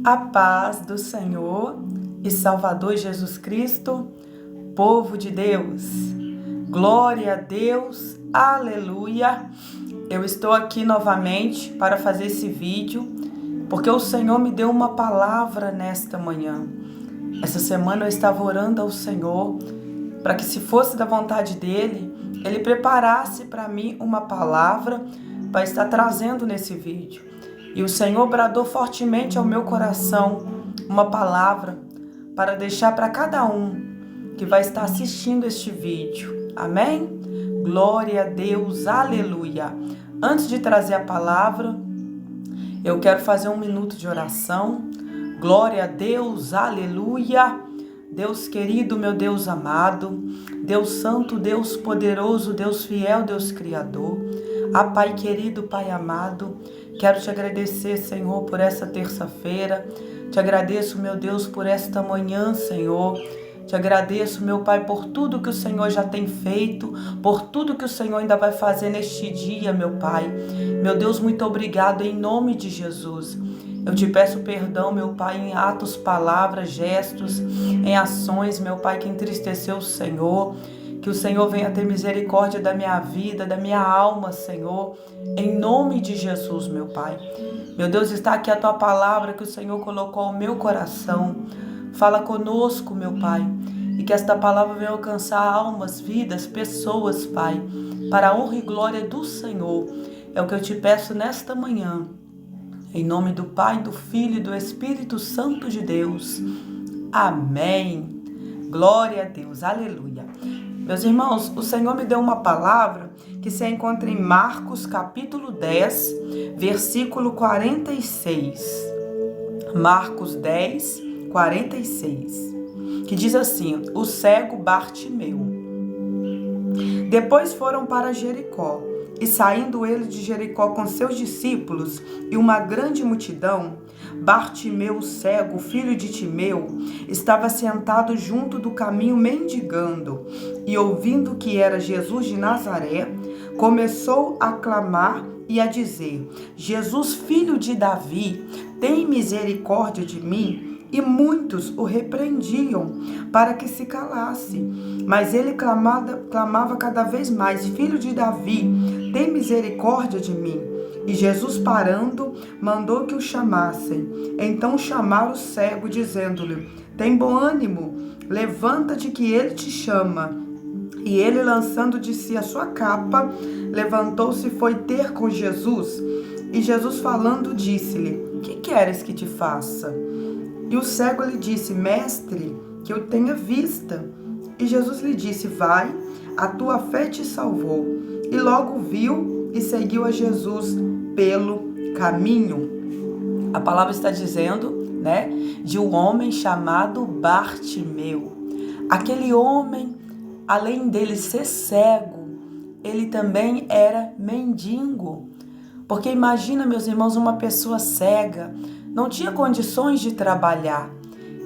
A paz do Senhor e Salvador Jesus Cristo, povo de Deus. Glória a Deus, aleluia. Eu estou aqui novamente para fazer esse vídeo, porque o Senhor me deu uma palavra nesta manhã. Essa semana eu estava orando ao Senhor para que, se fosse da vontade dEle, Ele preparasse para mim uma palavra para estar trazendo nesse vídeo. E o Senhor bradou fortemente ao meu coração uma palavra para deixar para cada um que vai estar assistindo este vídeo. Amém? Glória a Deus, aleluia. Antes de trazer a palavra, eu quero fazer um minuto de oração. Glória a Deus, aleluia. Deus querido, meu Deus amado, Deus santo, Deus poderoso, Deus fiel, Deus criador. Pai querido, Pai amado, quero te agradecer, Senhor, por essa terça-feira. Te agradeço, meu Deus, por esta manhã, Senhor. Te agradeço, meu Pai, por tudo que o Senhor já tem feito, por tudo que o Senhor ainda vai fazer neste dia, meu Pai. Meu Deus, muito obrigado em nome de Jesus. Eu te peço perdão, meu Pai, em atos, palavras, gestos, em ações, meu Pai, que entristeceu o Senhor. Que o Senhor venha ter misericórdia da minha vida, da minha alma, Senhor, em nome de Jesus, meu Pai. Meu Deus, está aqui a Tua palavra que o Senhor colocou ao meu coração. Fala conosco, meu Pai, e que esta palavra venha alcançar almas, vidas, pessoas, Pai, para a honra e glória do Senhor. É o que eu te peço nesta manhã. Em nome do Pai, do Filho e do Espírito Santo de Deus. Amém. Glória a Deus. Aleluia. Meus irmãos, o Senhor me deu uma palavra que se encontra em Marcos capítulo 10, versículo 46. Marcos 10, 46. Que diz assim: o cego Bartimeu. Depois foram para Jericó. E saindo ele de Jericó com seus discípulos e uma grande multidão, Bartimeu, o cego, filho de Timeu, estava sentado junto do caminho mendigando, e ouvindo que era Jesus de Nazaré, começou a clamar e a dizer: Jesus, filho de Davi, tem misericórdia de mim. E muitos o repreendiam para que se calasse. Mas ele clamava cada vez mais: Filho de Davi, tem misericórdia de mim. E Jesus, parando, mandou que o chamassem. Então chamaram o cego, dizendo-lhe: Tem bom ânimo, levanta-te que ele te chama. E ele, lançando de si a sua capa, levantou-se e foi ter com Jesus. E Jesus, falando, disse-lhe: Que queres que te faça? E o cego lhe disse: Mestre, que eu tenha vista. E Jesus lhe disse: Vai, a tua fé te salvou. E logo viu e seguiu a Jesus pelo caminho. A palavra está dizendo, de um homem chamado Bartimeu. Aquele homem, além dele ser cego, ele também era mendigo. Porque imagina, meus irmãos, uma pessoa cega, não tinha condições de trabalhar.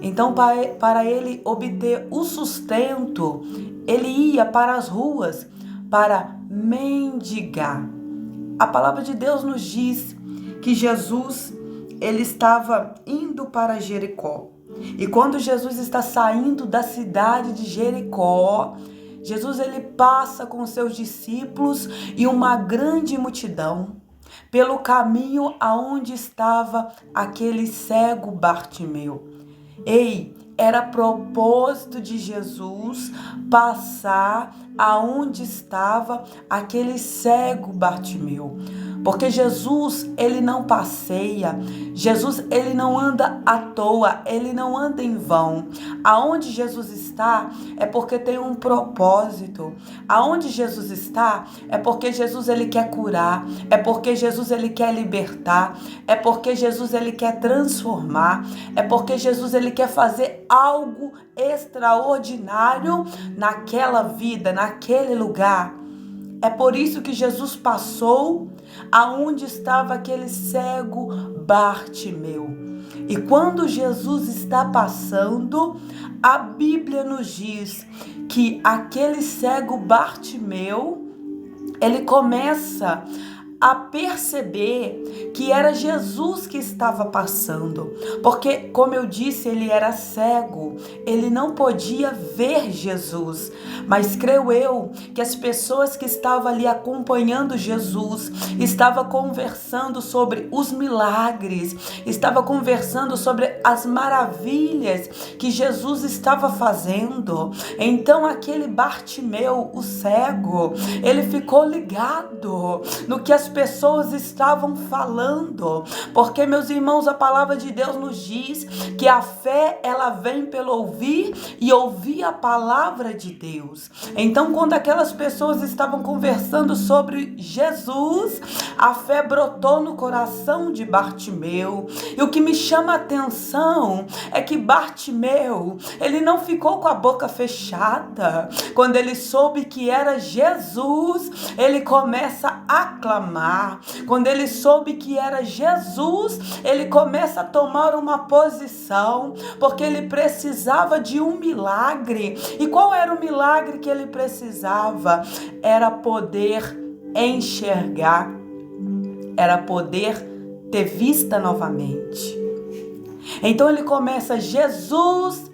Então, para ele obter o sustento, ele ia para as ruas para mendigar. A palavra de Deus nos diz que Jesus, ele estava indo para Jericó. E quando Jesus está saindo da cidade de Jericó, Jesus, ele passa com seus discípulos e uma grande multidão pelo caminho aonde estava aquele cego Bartimeu. Era propósito de Jesus passar aonde estava aquele cego Bartimeu. Porque Jesus, ele não passeia, Jesus, ele não anda à toa, ele não anda em vão. Aonde Jesus está é porque tem um propósito. Aonde Jesus está é porque Jesus, ele quer curar, é porque Jesus, ele quer libertar, é porque Jesus, ele quer transformar, é porque Jesus, ele quer fazer algo extraordinário naquela vida, naquele lugar. É por isso que Jesus passou aonde estava aquele cego Bartimeu. E quando Jesus está passando, a Bíblia nos diz que aquele cego Bartimeu, ele começa a perceber que era Jesus que estava passando, porque, como eu disse, ele era cego, ele não podia ver Jesus, mas creio eu que as pessoas que estavam ali acompanhando Jesus, estavam conversando sobre os milagres, estavam conversando sobre as maravilhas que Jesus estava fazendo. Então aquele Bartimeu, o cego, ele ficou ligado no que as pessoas estavam falando, porque, meus irmãos, a palavra de Deus nos diz que a fé, ela vem pelo ouvir e ouvir a palavra de Deus. Então, quando aquelas pessoas estavam conversando sobre Jesus, a fé brotou no coração de Bartimeu. E o que me chama a atenção é que Bartimeu, ele não ficou com a boca fechada. Quando ele soube que era Jesus, ele começa a clamar. Quando ele soube que era Jesus, ele começa a tomar uma posição, porque ele precisava de um milagre. E qual era o milagre que ele precisava? Era poder enxergar, era poder ter vista novamente. Então ele começa: Jesus,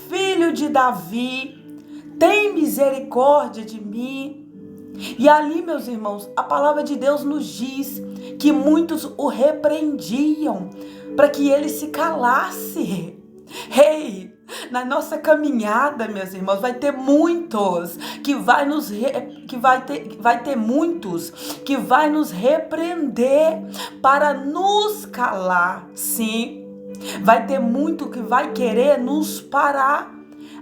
filho de Davi, tem misericórdia de mim. E ali, meus irmãos, a palavra de Deus nos diz que muitos o repreendiam para que ele se calasse. Ei, na nossa caminhada, meus irmãos, vai ter muitos que vai ter muitos que vai nos repreender para nos calar. Sim, vai ter muito que vai querer nos parar.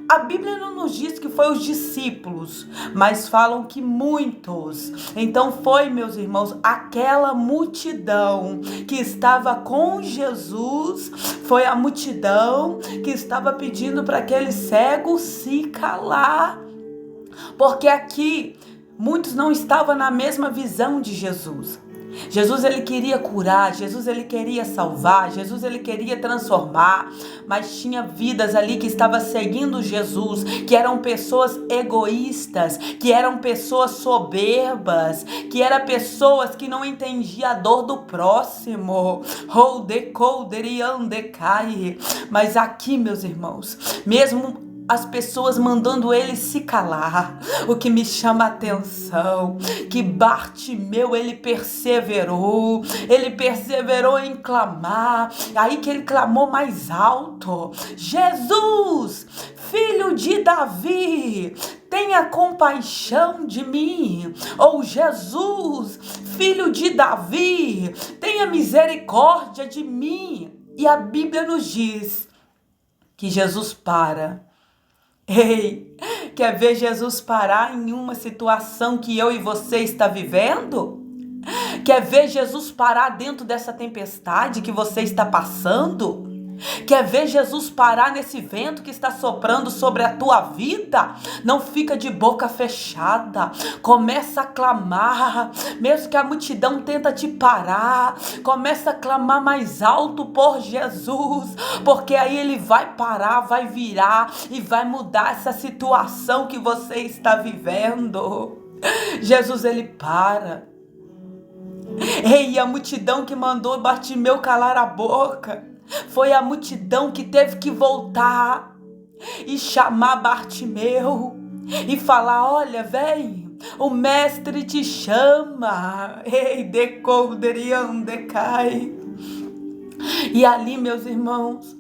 A Bíblia não nos diz que foi os discípulos, mas falam que muitos. Então foi, meus irmãos, aquela multidão que estava com Jesus, foi a multidão que estava pedindo para aquele cego se calar. Porque aqui muitos não estavam na mesma visão de Jesus. Jesus, ele queria curar, Jesus, ele queria salvar, Jesus, ele queria transformar, mas tinha vidas ali que estavam seguindo Jesus, que eram pessoas egoístas, que eram pessoas soberbas, que eram pessoas que não entendiam a dor do próximo. Mas aqui, meus irmãos, mesmo as pessoas mandando ele se calar, o que me chama a atenção, que Bartimeu, ele perseverou em clamar. Aí que ele clamou mais alto: Jesus, filho de Davi, tenha compaixão de mim. Ou Jesus, filho de Davi, tenha misericórdia de mim. E a Bíblia nos diz que Jesus para. Ei, quer ver Jesus parar em uma situação que eu e você está vivendo? Quer ver Jesus parar dentro dessa tempestade que você está passando? Quer ver Jesus parar nesse vento que está soprando sobre a tua vida? Não fica de boca fechada. Começa a clamar, mesmo que a multidão tenta te parar. Começa a clamar mais alto por Jesus, porque aí ele vai parar, vai virar e vai mudar essa situação que você está vivendo. Jesus, ele para. Ei, a multidão que mandou Bartimeu calar a boca foi a multidão que teve que voltar e chamar Bartimeu e falar: olha, vem, o mestre te chama. Ei, decai. E ali, meus irmãos,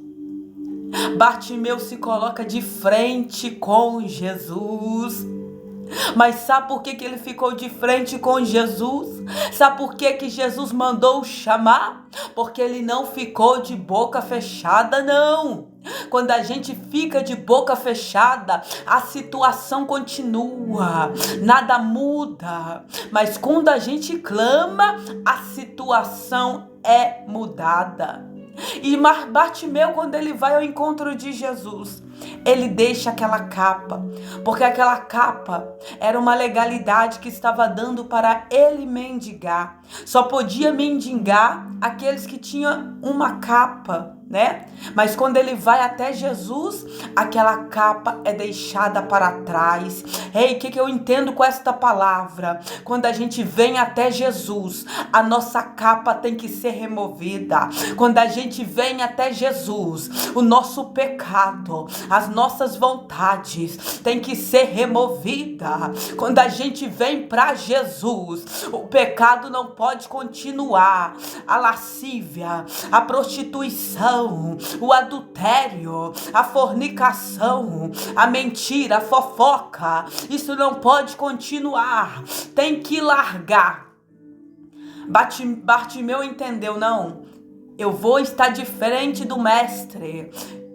Bartimeu se coloca de frente com Jesus. Mas sabe por que ele ficou de frente com Jesus? Sabe por que Jesus mandou chamar? Porque ele não ficou de boca fechada, não. Quando a gente fica de boca fechada, a situação continua, nada muda. Mas quando a gente clama, a situação é mudada. E Bartimeu, quando ele vai ao encontro de Jesus, ele deixa aquela capa, porque aquela capa era uma legalidade que estava dando para ele mendigar. Só podia mendigar aqueles que tinham uma capa, né? Mas quando ele vai até Jesus, aquela capa é deixada para trás. Ei, o que eu entendo com esta palavra? Quando a gente vem até Jesus, a nossa capa tem que ser removida. Quando a gente vem até Jesus, o nosso pecado, as nossas vontades tem que ser removida. Quando a gente vem para Jesus, o pecado não pode continuar. A lascívia, a prostituição, o adultério, a fornicação, a mentira, a fofoca, isso não pode continuar. Tem que largar. Bartimeu entendeu, não. Eu vou estar de frente do mestre.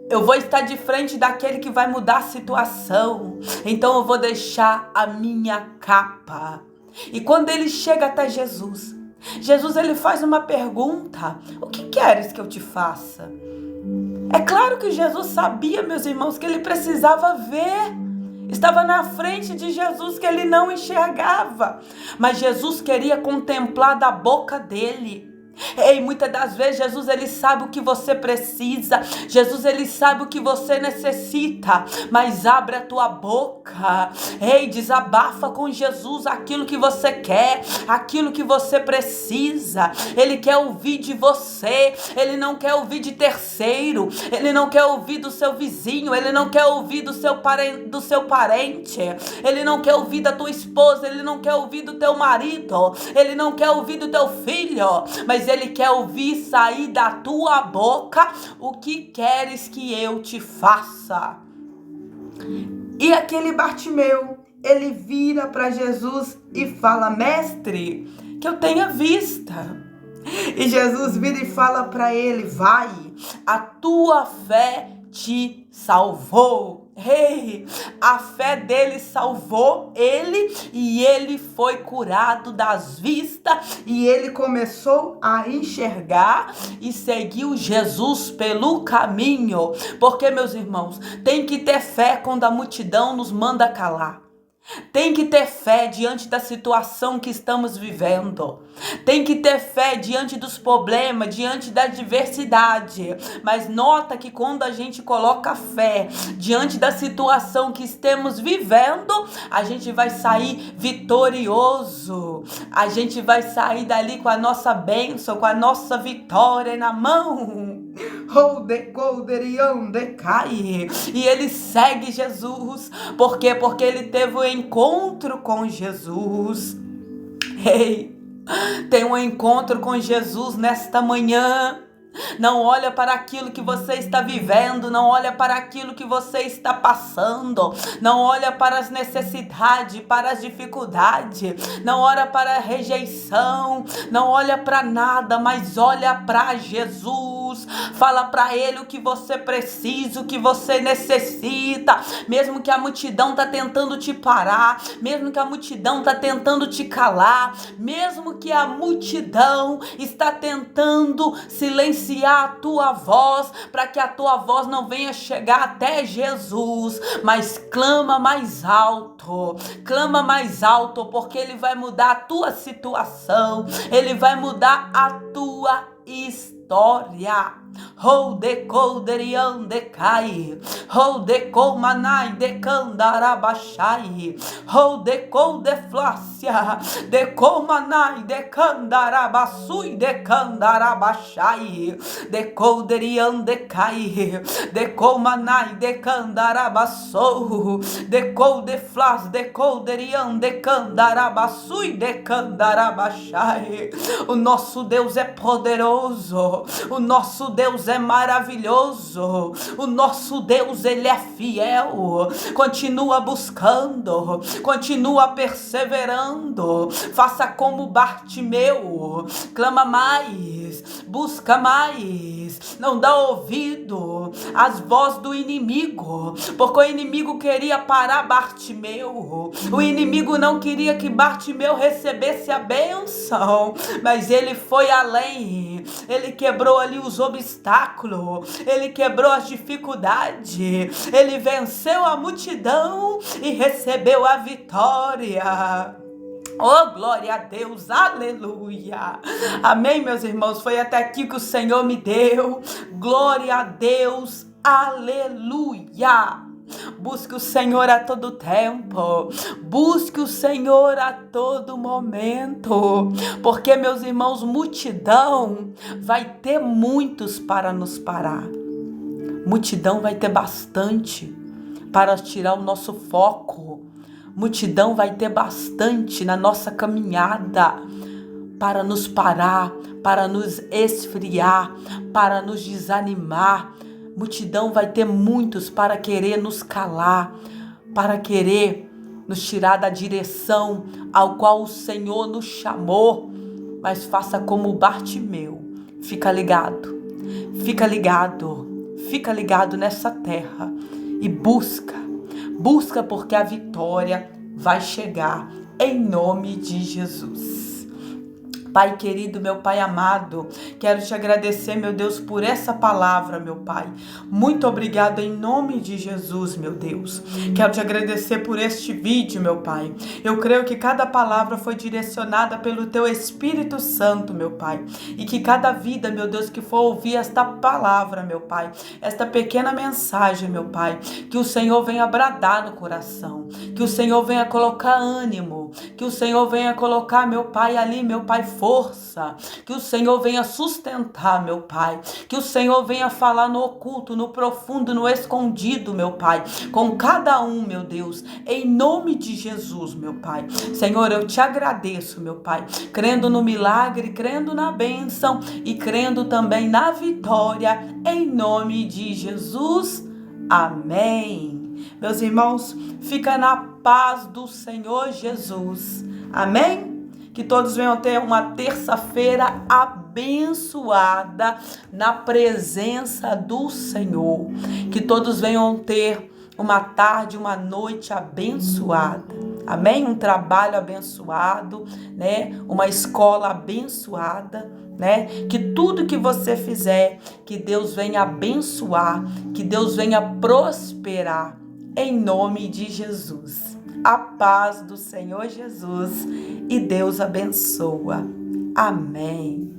Eu vou estar de frente daquele que vai mudar a situação. Então eu vou deixar a minha capa. E quando ele chega até Jesus, ele faz uma pergunta: o que queres que eu te faça? É claro que Jesus sabia, meus irmãos, que ele precisava ver. Estava na frente de Jesus que ele não enxergava. Mas Jesus queria contemplar da boca dele. Ei, muitas das vezes Jesus ele sabe o que você precisa, Jesus ele sabe o que você necessita, mas abre a tua boca, ei, desabafa com Jesus aquilo que você quer, aquilo que você precisa. Ele quer ouvir de você, ele não quer ouvir de terceiro, ele não quer ouvir do seu vizinho, ele não quer ouvir do seu parente, ele não quer ouvir da tua esposa, ele não quer ouvir do teu marido, ele não quer ouvir do teu filho, mas ele quer ouvir sair da tua boca: o que queres que eu te faça? E aquele Bartimeu, ele vira para Jesus e fala: mestre, que eu tenha vista. E Jesus vira e fala para ele: vai, a tua fé te salvou. Ei, a fé dele salvou ele e ele foi curado das vistas e ele começou a enxergar e seguiu Jesus pelo caminho. Porque, meus irmãos, tem que ter fé quando a multidão nos manda calar. Tem que ter fé diante da situação que estamos vivendo. Tem que ter fé diante dos problemas, diante da adversidade. Mas nota que quando a gente coloca fé diante da situação que estamos vivendo, a gente vai sair vitorioso. A gente vai sair dali com a nossa bênção, com a nossa vitória na mão. E ele segue Jesus. Por quê? Porque ele teve um encontro com Jesus. Ei, tem um encontro com Jesus nesta manhã. Não olha para aquilo que você está vivendo, não olha para aquilo que você está passando, não olha para as necessidades, para as dificuldades, não olha para a rejeição, não olha para nada, mas olha para Jesus. Fala para ele o que você precisa, o que você necessita, mesmo que a multidão está tentando te parar, mesmo que a multidão está tentando te calar, mesmo que a multidão está tentando silenciar a tua voz, para que a tua voz não venha chegar até Jesus, mas clama mais alto, porque ele vai mudar a tua situação, ele vai mudar a tua história. Rodecolderian decai, rodecomanai decandarabachai, rodecodeflácia, decomanai decandarabasui decandarabachai, decolderian decai, decomanai decandarabassou, decoldeflás, decolderian decandarabasui decandarabachai. O nosso Deus é poderoso, o nosso Deus é maravilhoso, o nosso Deus, ele é fiel. Continua buscando, continua perseverando, faça como Bartimeu, clama mais, busca mais, não dá ouvido às vozes do inimigo, porque o inimigo queria parar Bartimeu, o inimigo não queria que Bartimeu recebesse a bênção, mas ele foi além, Ele quebrou ali os obstáculos, ele quebrou as dificuldades, ele venceu a multidão e recebeu a vitória. Oh, glória a Deus, aleluia. Amém, meus irmãos, foi até aqui que o Senhor me deu. Glória a Deus, aleluia. Busque o Senhor a todo tempo, busque o Senhor a todo momento, porque, meus irmãos, multidão vai ter muitos para nos parar, multidão vai ter bastante para tirar o nosso foco, multidão vai ter bastante na nossa caminhada para nos parar, para nos esfriar, para nos desanimar. Multidão vai ter muitos para querer nos calar, para querer nos tirar da direção ao qual o Senhor nos chamou. Mas faça como Bartimeu, fica ligado, fica ligado, fica ligado nessa terra e busca porque a vitória vai chegar em nome de Jesus. Pai querido, meu Pai amado, quero te agradecer, meu Deus, por essa palavra, meu Pai. Muito obrigado em nome de Jesus, meu Deus. Quero te agradecer por este vídeo, meu Pai. Eu creio que cada palavra foi direcionada pelo Teu Espírito Santo, meu Pai. E que cada vida, meu Deus, que for ouvir esta palavra, meu Pai, esta pequena mensagem, meu Pai, que o Senhor venha bradar no coração, que o Senhor venha colocar ânimo, que o Senhor venha colocar, meu Pai, ali, meu Pai, força, que o Senhor venha sustentar, meu Pai, que o Senhor venha falar no oculto, no profundo, no escondido, meu Pai, com cada um, meu Deus, em nome de Jesus, meu Pai. Senhor, eu te agradeço, meu Pai, crendo no milagre, crendo na bênção e crendo também na vitória, em nome de Jesus. Amém. Meus irmãos, fica na paz do Senhor Jesus. Amém? Que todos venham ter uma terça-feira abençoada na presença do Senhor. Que todos venham ter uma tarde, uma noite abençoada. Amém? Um trabalho abençoado, né? Uma escola abençoada, né? Que tudo que você fizer, que Deus venha abençoar, que Deus venha prosperar, em nome de Jesus. A paz do Senhor Jesus e Deus abençoa. Amém.